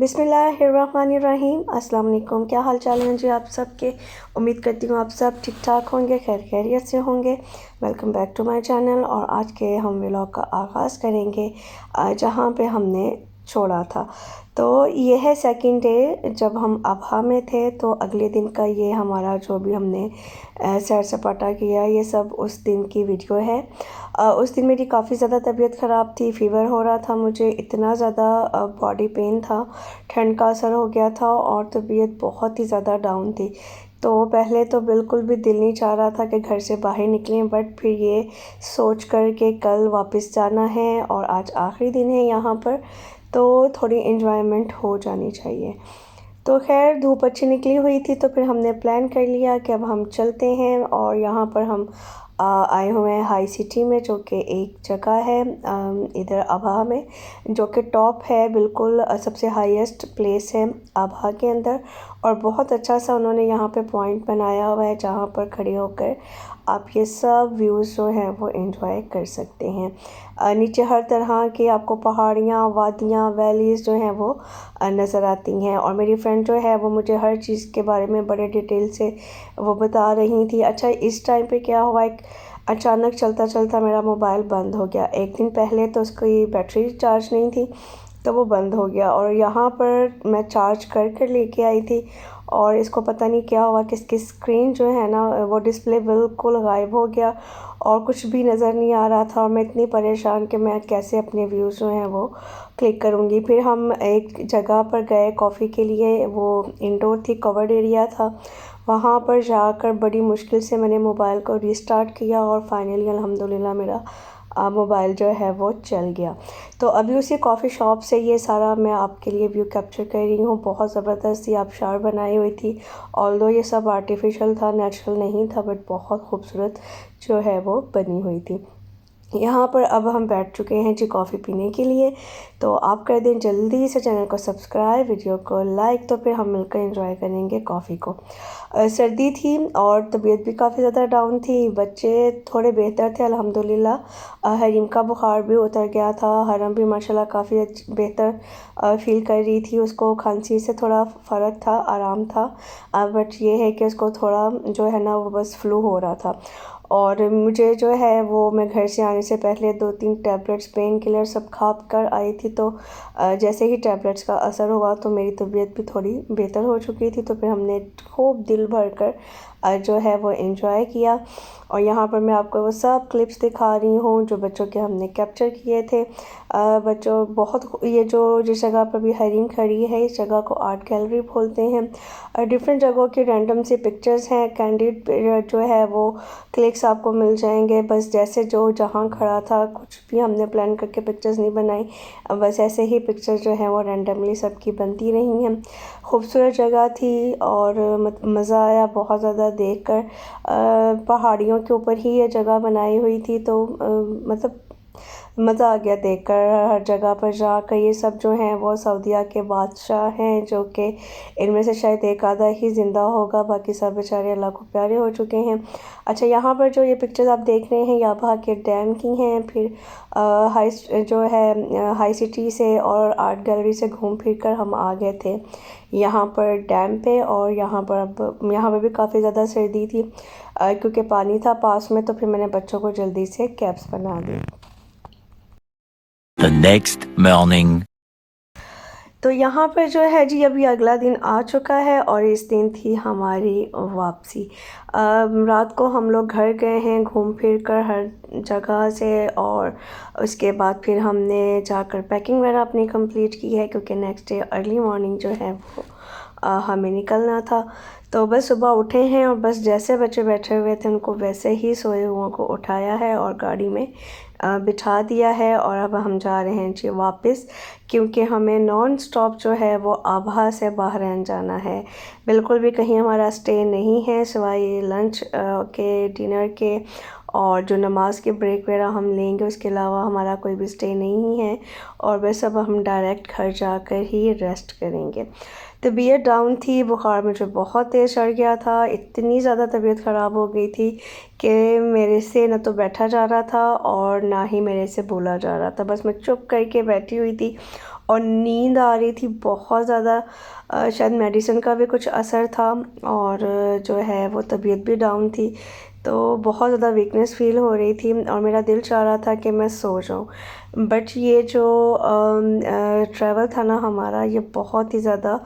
बिस्मिल्लाहिर्रहमानिर्रहीम। अस्सलाम वालेकुम। क्या हाल चाल हैं जी आप सबके। उम्मीद करती हूँ आप सब ठीक ठाक होंगे, खैर खैरियत से होंगे। Welcome back to my channel. और आज के हम व्लॉग का आगाज़ करेंगे जहाँ पे हमने छोड़ा था। तो ये है सेकंड डे जब हम अबहा में थे। तो अगले दिन का ये हमारा जो भी हमने सैर सपाटा किया, ये सब उस दिन की वीडियो है। उस दिन मेरी काफ़ी ज़्यादा तबीयत ख़राब थी, फ़ीवर हो रहा था मुझे, इतना ज़्यादा बॉडी पेन था, ठंड का असर हो गया था और तबीयत बहुत ही ज़्यादा डाउन थी। तो पहले तो बिल्कुल भी दिल नहीं चाह रहा था कि घर से बाहर निकलें, बट फिर ये सोच कर के कल वापस जाना है और आज आखिरी दिन है यहाँ पर, तो थोड़ी एंजॉयमेंट हो जानी चाहिए। तो खैर धूप अच्छी निकली हुई थी, तो फिर हमने प्लान कर लिया कि अब हम चलते हैं। और यहाँ पर हम आए हुए हैं हाई सिटी में, जो कि एक जगह है इधर अबहा में, जो कि टॉप है, बिल्कुल सबसे हाईएस्ट प्लेस है अबहा के अंदर। और बहुत अच्छा सा उन्होंने यहाँ पे पॉइंट बनाया हुआ है जहाँ पर खड़े होकर आप ये सब व्यूज़ जो हैं वो एंजॉय कर सकते हैं। नीचे हर तरह की आपको पहाड़ियाँ, वादियाँ, वैलीज़ जो हैं वो नज़र आती हैं। और मेरी फ्रेंड जो है वो मुझे हर चीज़ के बारे में बड़े डिटेल से वो बता रही थी। अच्छा, इस टाइम पे क्या हुआ, एक अचानक चलता चलता मेरा मोबाइल बंद हो गया। एक दिन पहले तो उसकी बैटरी चार्ज नहीं थी, तो वो बंद हो गया। और यहाँ पर मैं चार्ज कर कर लेके आई थी और इसको पता नहीं क्या हुआ कि इसकी स्क्रीन जो है ना, वो डिस्प्ले बिल्कुल गायब हो गया और कुछ भी नज़र नहीं आ रहा था। और मैं इतनी परेशान कि मैं कैसे अपने व्यूज़ जो हैं वो क्लिक करूँगी। फिर हम एक जगह पर गए कॉफ़ी के लिए, वो इंडोर थी, कवर्ड एरिया था। वहाँ पर जाकर बड़ी मुश्किल से मैंने मोबाइल को रीस्टार्ट किया और फाइनली अल्हम्दुलिल्लाह मेरा मोबाइल जो है वो चल गया। तो अभी उसी कॉफ़ी शॉप से ये सारा मैं आपके लिए व्यू कैप्चर कर रही हूँ। बहुत ज़बरदस्त सी आबशार बनाई हुई थी। ऑल्दो ये सब आर्टिफिशियल था, नेचुरल नहीं था, बट बहुत खूबसूरत जो है वो बनी हुई थी। यहाँ पर अब हम बैठ चुके हैं जी कॉफ़ी पीने के लिए। तो आप कर दें जल्दी से चैनल को सब्सक्राइब, वीडियो को लाइक, तो फिर हम मिलकर एंजॉय करेंगे कॉफ़ी को। सर्दी थी और तबीयत भी काफ़ी ज़्यादा डाउन थी। बच्चे थोड़े बेहतर थे अल्हम्दुलिल्लाह। हरीम का बुखार भी उतर गया था। हरम भी माशाल्लाह काफ़ी बेहतर फील कर रही थी। उसको खांसी से थोड़ा फ़र्क था, आराम था, बट ये है कि उसको थोड़ा जो है ना वो बस फ्लू हो रहा था। और मुझे जो है वो मैं घर से आने से पहले 2-3 टैबलेट्स पेन किलर सब खा कर आई थी। तो जैसे ही टैबलेट्स का असर हुआ तो मेरी तबीयत भी थोड़ी बेहतर हो चुकी थी। तो फिर हमने खूब दिल भर कर जो है वो एंजॉय किया। और यहाँ पर मैं आपको वो सब क्लिप्स दिखा रही हूँ जो बच्चों के हमने कैप्चर किए थे। बच्चों बहुत ये जो जिस जगह पर भी हरीम खड़ी है, इस जगह को आर्ट गैलरी बोलते हैं। डिफरेंट जगहों की रैंडम सी पिक्चर्स हैं, कैंडिड जो है वो क्लिक्स आपको मिल जाएंगे। बस जैसे जो जहाँ खड़ा था, कुछ भी हमने प्लान करके पिक्चर्स नहीं बनाई, बस ऐसे ही पिक्चर जो है वो रैंडमली सबकी बनती रही हैं। खूबसूरत जगह थी और मज़ा आया बहुत ज़्यादा देखकर। पहाड़ियों के ऊपर ही ये जगह बनाई हुई थी, तो मतलब मज़ा आ गया देखकर। हर जगह पर जाकर ये सब जो हैं वो सऊदीया के बादशाह हैं, जो कि इनमें से शायद एक आधा ही ज़िंदा होगा, बाकी सब बेचारे अल्लाह को प्यारे हो चुके हैं। अच्छा, यहाँ पर जो ये पिक्चर्स आप देख रहे हैं ये अबहा के डैम की हैं। फिर हाई सिटी से और आर्ट गैलरी से घूम फिर कर हम आ गए थे यहाँ पर डैम पे। और यहाँ पर भी काफ़ी ज़्यादा सर्दी थी क्योंकि पानी था पास में, तो फिर मैंने बच्चों को जल्दी से कैप्स बना दी। The next morning. तो यहाँ पर जो है जी अभी अगला दिन आ चुका है और इस दिन थी हमारी वापसी। रात को हम लोग घर गए हैं घूम फिर कर हर जगह से। और उसके बाद फिर हमने जाकर पैकिंग वगैरह अपनी कंप्लीट की है, क्योंकि नेक्स्ट डे अर्ली मॉर्निंग जो है वो हमें निकलना था। तो बस सुबह उठे हैं और बस जैसे बच्चे बैठे हुए थे उनको वैसे ही सोए हुओं को उठाया है और गाड़ी में बिठा दिया है। और अब हम जा रहे हैं जी वापस, क्योंकि हमें नॉन स्टॉप जो है वो अबहा से बहरैन जाना है। बिल्कुल भी कहीं हमारा स्टे नहीं है सिवाय लंच के, डिनर के और जो नमाज के ब्रेक वगैरह हम लेंगे, उसके अलावा हमारा कोई भी स्टे नहीं है। और बस अब हम डायरेक्ट घर जाकर ही रेस्ट करेंगे। तबीयत डाउन थी, बुखार मुझे बहुत तेज़ चढ़ गया था, इतनी ज़्यादा तबीयत ख़राब हो गई थी कि मेरे से न तो बैठा जा रहा था और ना ही मेरे से बोला जा रहा था। बस मैं चुप करके बैठी हुई थी और नींद आ रही थी बहुत ज़्यादा। शायद मेडिसिन का भी कुछ असर था और जो है वो तबीयत भी डाउन थी, तो बहुत ज़्यादा वीकनेस फ़ील हो रही थी और मेरा दिल चाह रहा था कि मैं सो जाऊँ। बट ये जो ट्रैवल था ना हमारा, ये बहुत ही ज़्यादा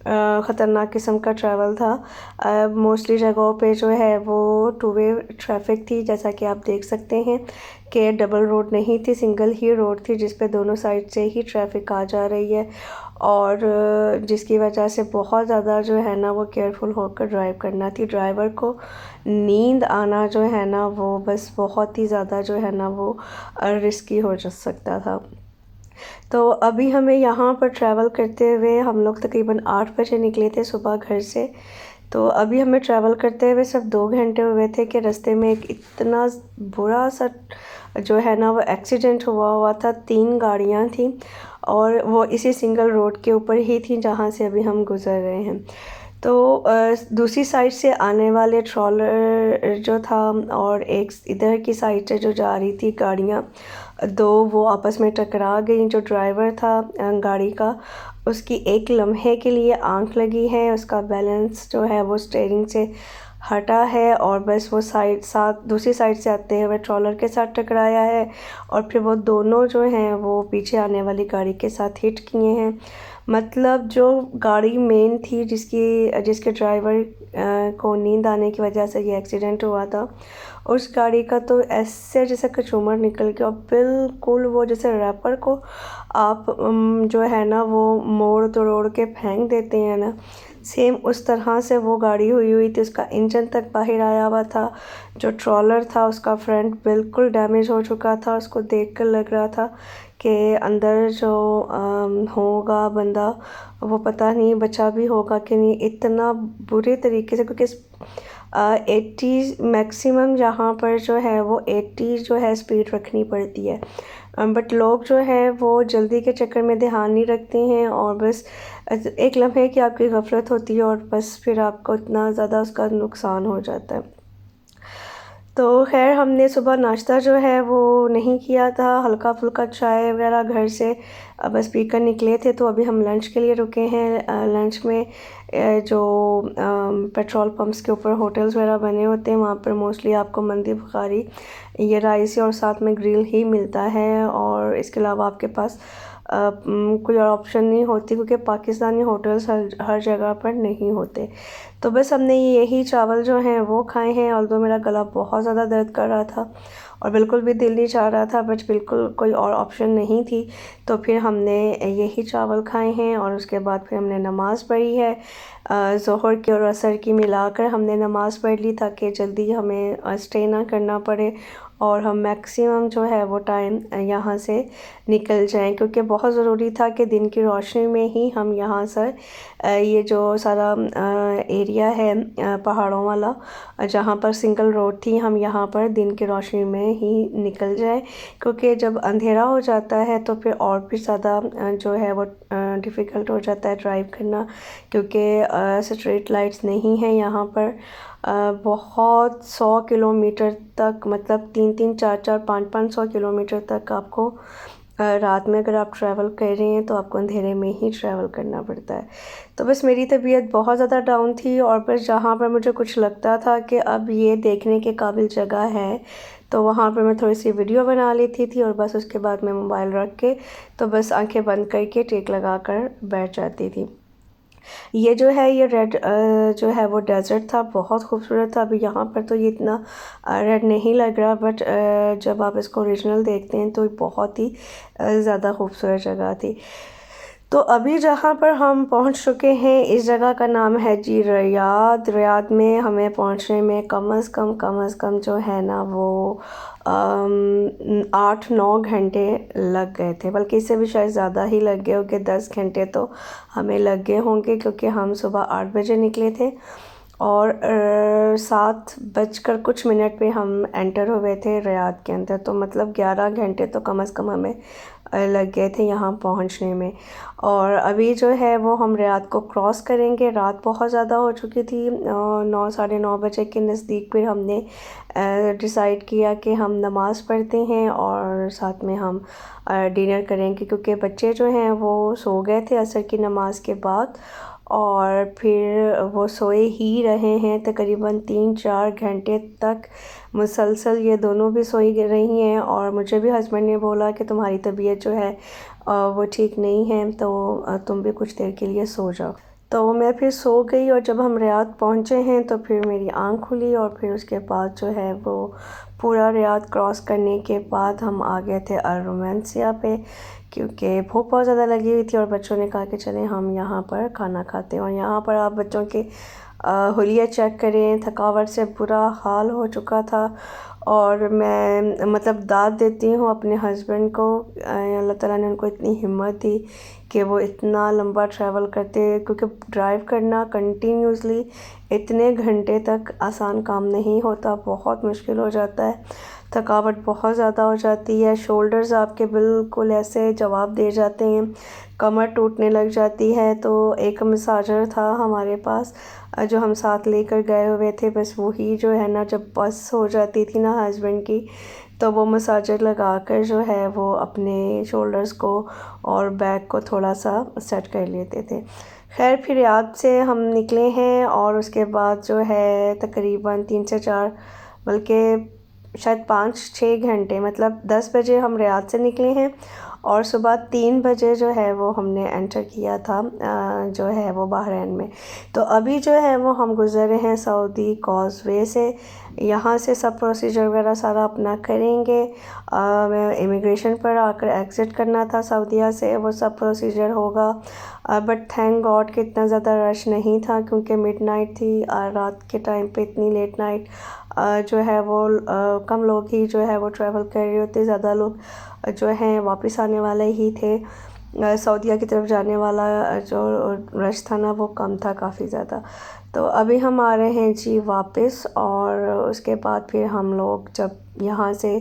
ख़तरनाक किस्म का ट्रैवल था। मोस्टली जगहों पे जो है वो टू वे ट्रैफिक थी, जैसा कि आप देख सकते हैं कि डबल रोड नहीं थी, सिंगल ही रोड थी जिस पे दोनों साइड से ही ट्रैफिक आ जा रही है और जिसकी वजह से बहुत ज़्यादा जो है ना वो केयरफुल होकर ड्राइव करना थी। ड्राइवर को नींद आना जो है ना वो बस बहुत ही ज़्यादा जो है ना वो रिस्की हो जा सकता था। तो अभी हमें यहाँ पर ट्रैवल करते हुए हम लोग तकरीबन 8 बजे निकले थे सुबह घर से। तो अभी हमें ट्रैवल करते हुए सिर्फ 2 घंटे हुए थे कि रास्ते में एक इतना बुरा सा जो है ना वो एक्सीडेंट हुआ था। 3 गाड़ियाँ थीं और वो इसी सिंगल रोड के ऊपर ही थी जहाँ से अभी हम गुज़र रहे हैं। तो दूसरी साइड से आने वाले ट्रॉलर जो था और एक इधर की साइड से जो जा रही थी गाड़ियाँ, दो वो आपस में टकरा गई। जो ड्राइवर था गाड़ी का, उसकी एक लम्हे के लिए आंख लगी है, उसका बैलेंस जो है वो स्टीयरिंग से हटा है और बस वो दूसरी साइड से आते हुए ट्रॉलर के साथ टकराया है और फिर वो दोनों जो हैं वो पीछे आने वाली गाड़ी के साथ हिट किए हैं। मतलब जो गाड़ी मेन थी जिसके ड्राइवर को नींद आने की वजह से ये एक्सीडेंट हुआ था, उस गाड़ी का तो ऐसे जैसे कचूमर निकल गया और बिल्कुल वो जैसे रैपर को आप जो है ना वो मोड़ तोड़ के फेंक देते हैं ना, सेम उस तरह से वो गाड़ी हुई थी। उसका इंजन तक बाहर आया हुआ था। जो ट्रॉलर था उसका फ्रंट बिल्कुल डैमेज हो चुका था। उसको देखकर लग रहा था कि अंदर जो होगा बंदा वो पता नहीं बचा भी होगा कि नहीं, इतना बुरे तरीके से। क्योंकि 80 मैक्सिमम यहाँ पर जो है वो 80 जो है स्पीड रखनी पड़ती है, बट लोग जो है वो जल्दी के चक्कर में ध्यान नहीं रखते हैं और बस एक लम्हे की आपकी गफलत होती है और बस फिर आपको इतना ज़्यादा उसका नुकसान हो जाता है। तो खैर हमने सुबह नाश्ता जो है वो नहीं किया था, हल्का फुल्का चाय वगैरह घर से बस पीकर निकले थे। तो अभी हम लंच के लिए रुके हैं। लंच में जो पेट्रोल पंप्स के ऊपर होटल्स वगैरह बने होते हैं वहाँ पर मोस्टली आपको मंदी बुखारी, ये राइस और साथ में ग्रिल ही मिलता है और इसके अलावा आपके पास कोई और ऑप्शन नहीं होती, क्योंकि पाकिस्तानी होटल्स हर जगह पर नहीं होते। तो बस हमने यही चावल जो हैं वो खाए हैं। और मेरा गला बहुत ज़्यादा दर्द कर रहा था और बिल्कुल भी दिल नहीं चाह रहा था, बट बिल्कुल कोई और ऑप्शन नहीं थी। तो फिर हमने यही चावल खाए हैं और उसके बाद फिर हमने नमाज़ पढ़ी है। ज़ोहर की और असर की मिलाकर हमने नमाज़ पढ़ ली ताकि जल्दी हमें स्टे ना करना पड़े और हम मैक्सिमम जो है वो टाइम यहाँ से निकल जाएं, क्योंकि बहुत ज़रूरी था कि दिन की रोशनी में ही हम यहाँ से ये जो सारा एरिया है पहाड़ों वाला जहाँ पर सिंगल रोड थी, हम यहाँ पर दिन की रोशनी में ही निकल जाएं। क्योंकि जब अंधेरा हो जाता है तो फिर और भी ज़्यादा जो है वो डिफ़िकल्ट हो जाता है ड्राइव करना, क्योंकि स्ट्रीट लाइट्स नहीं हैं यहाँ पर। बहुत 100 किलोमीटर तक, मतलब 3-3, 4-4, 5-500 किलोमीटर तक आपको रात में अगर आप ट्रैवल कर रहे हैं तो आपको अंधेरे में ही ट्रैवल करना पड़ता है। तो बस मेरी तबीयत बहुत ज़्यादा डाउन थी और बस जहाँ पर मुझे कुछ लगता था कि अब ये देखने के काबिल जगह है तो वहाँ पर मैं थोड़ी सी वीडियो बना लेती थी और बस उसके बाद मैं मोबाइल रख के तो बस आंखें बंद करके टेक लगा कर बैठ जाती थी। ये जो है ये रेड जो है वो डेज़र्ट था, बहुत खूबसूरत था। अभी यहाँ पर तो ये इतना रेड नहीं लग रहा, बट जब आप इसको ओरिजिनल देखते हैं तो बहुत ही ज़्यादा खूबसूरत जगह थी। तो अभी जहाँ पर हम पहुँच चुके हैं इस जगह का नाम है जी रियाद। रियाद में हमें पहुँचने में कम अज़ कम जो है ना वो 8-9 घंटे लग गए थे, बल्कि इससे भी शायद ज़्यादा ही लग गए होंगे। 10 घंटे तो हमें लग गए होंगे, क्योंकि हम सुबह 8 बजे निकले थे और 7 बजकर कुछ मिनट पे हम एंटर हुए थे रियाद के अंदर। तो मतलब 11 घंटे तो कम अज़ कम हमें लग गए थे यहाँ पहुँचने में। और अभी जो है वो हम रियाद को क्रॉस करेंगे। रात बहुत ज़्यादा हो चुकी थी, 9 साढ़े 9 बजे के नज़दीक फिर हमने डिसाइड किया कि हम नमाज़ पढ़ते हैं और साथ में हम डिनर करेंगे, क्योंकि बच्चे जो हैं वो सो गए थे असर की नमाज़ के बाद और फिर वो सोए ही रहे हैं तकरीबन 3-4 घंटे तक मुसलसल। ये दोनों भी सोई रही हैं और मुझे भी हस्बैंड ने बोला कि तुम्हारी तबीयत जो है वो ठीक नहीं है, तो तुम भी कुछ देर के लिए सो जाओ। तो मैं फिर सो गई और जब हम रियाद पहुँचे हैं तो फिर मेरी आँख खुली और फिर उसके बाद जो है वो पूरा रियाद क्रॉस करने के बाद हम आ गए थे अल रोमांसिया पे, क्योंकि भूख बहुत ज़्यादा लगी हुई थी और बच्चों ने कहा कि चलें हम यहाँ पर खाना खाते हैं। और यहाँ पर आप बच्चों के हुलिया चेक करें, थकावट से बुरा हाल हो चुका था। और मैं मतलब दाद देती हूँ अपने हस्बैंड को, अल्लाह ताला ने उनको इतनी हिम्मत दी कि वो इतना लंबा ट्रैवल करते, क्योंकि ड्राइव करना कंटिन्यूसली इतने घंटे तक आसान काम नहीं होता, बहुत मुश्किल हो जाता है, थकावट बहुत ज़्यादा हो जाती है, शोल्डर्स आपके बिल्कुल ऐसे जवाब दे जाते हैं, कमर टूटने लग जाती है। तो एक मसाजर था हमारे पास जो हम साथ लेकर गए हुए थे, बस वही जो है ना जब बस हो जाती थी ना हस्बैंड की, तो वो मसाजर लगा कर जो है वो अपने शोल्डर्स को और बैक को थोड़ा सा सेट कर लेते थे। खैर फिर रियाद से हम निकले हैं और उसके बाद जो है तकरीबन 3 से 4 बल्कि शायद 5-6 घंटे, मतलब 10 बजे हम रियाद से निकले हैं और सुबह 3 बजे जो है वो हमने एंटर किया था जो है वो बहरीन में। तो अभी जो है वो हम गुज़र रहे हैं सऊदी कॉज़वे से। यहाँ से सब प्रोसीजर वगैरह सारा अपना करेंगे। इमिग्रेशन पर आकर एग्ज़िट करना था सऊदीया से, वो सब प्रोसीजर होगा। बट थैंक गॉड कि इतना ज़्यादा रश नहीं था, क्योंकि मिडनाइट थी रात के टाइम पे, इतनी लेट नाइट जो है वो कम लोग ही जो है वो ट्रैवल कर रहे होते, ज़्यादा लोग जो हैं वापस आने वाले ही थे। सऊदीया की तरफ जाने वाला जो रश था ना वो कम था काफ़ी ज़्यादा। तो अभी हम आ रहे हैं जी वापस और उसके बाद फिर हम लोग जब यहाँ से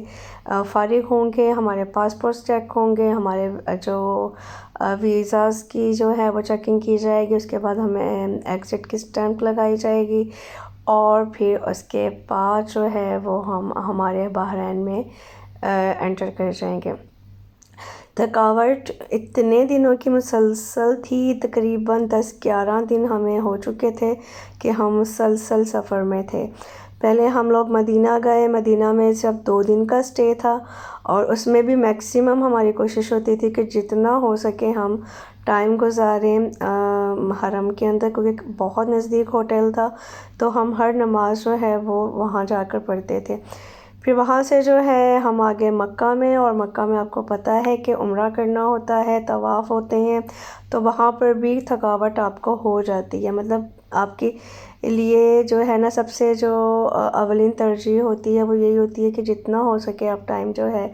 फ़ारिग होंगे, हमारे पासपोर्ट्स चेक होंगे, हमारे जो वीज़ाज़ की जो है वो चेकिंग की जाएगी, उसके बाद हमें एग्ज़िट की स्टैंप लगाई जाएगी और फिर उसके बाद जो है वो हम हमारे बहरीन में एंटर कर जाएंगे। थकावट इतने दिनों की मुसलसल थी, तकरीबन 10-11 दिन हमें हो चुके थे कि हम मुसलसल सफ़र में थे। पहले हम लोग मदीना गए, मदीना में जब 2 दिन का स्टे था और उसमें भी मैक्सिमम हमारी कोशिश होती थी कि जितना हो सके हम टाइम गुजारें हरम के अंदर, क्योंकि बहुत नज़दीक होटल था, तो हम हर नमाज जो है वो वहाँ जाकर पढ़ते थे। फिर वहाँ से जो है हम आ गए मक्का में, और मक्का में आपको पता है कि उम्रा करना होता है, तवाफ़ होते हैं, तो वहाँ पर भी थकावट आपको हो जाती है। मतलब आपके लिए जो है ना सबसे जो अवलिन तरजीह होती है वो यही होती है कि जितना हो सके आप टाइम जो है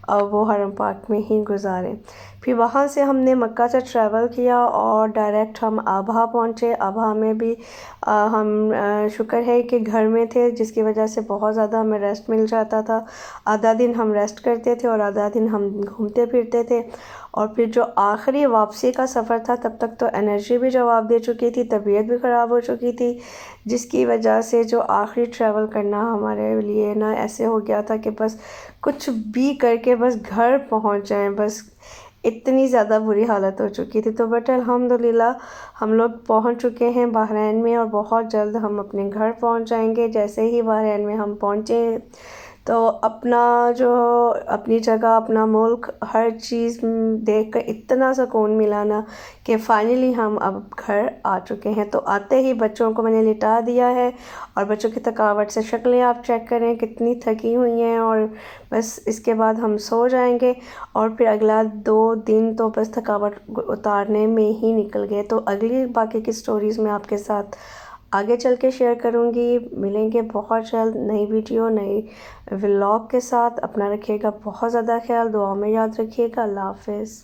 वो हरम पाक में ही गुजारें। फिर वहाँ से हमने मक्का से ट्रैवल किया और डायरेक्ट हम आभा पहुँचे। आभा में भी हम शुक्र है कि घर में थे, जिसकी वजह से बहुत ज़्यादा हमें रेस्ट मिल जाता था। आधा दिन हम रेस्ट करते थे और आधा दिन हम घूमते फिरते थे। और फिर जो आखिरी वापसी का सफ़र था तब तक तो एनर्जी भी जवाब दे चुकी थी, तबीयत भी ख़राब हो चुकी थी, जिसकी वजह से जो आखिरी ट्रैवल करना हमारे लिए ना ऐसे हो गया था कि बस कुछ भी करके बस घर पहुंच जाएं, बस इतनी ज़्यादा बुरी हालत हो चुकी थी। तो बट अल्हम्दुलिल्लाह हम लोग पहुंच चुके हैं बहरीन में और बहुत जल्द हम अपने घर पहुंच जाएंगे। जैसे ही बहरीन में हम पहुंचे तो अपना जो अपनी जगह, अपना मुल्क, हर चीज़ देखकर इतना सुकून मिला ना कि फ़ाइनली हम अब घर आ चुके हैं। तो आते ही बच्चों को मैंने लिटा दिया है और बच्चों की थकावट से शक्लें आप चेक करें कितनी थकी हुई हैं, और बस इसके बाद हम सो जाएंगे और फिर अगला 2 दिन तो बस थकावट उतारने में ही निकल गए। तो अगली बाकी की स्टोरीज़ मैं आपके साथ आगे चल के शेयर करूँगी। मिलेंगे बहुत जल्द नई वीडियो, नई व्लॉग के साथ। अपना रखिएगा बहुत ज़्यादा ख्याल, दुआ में याद रखिएगा। अल्लाह हाफ़िज़।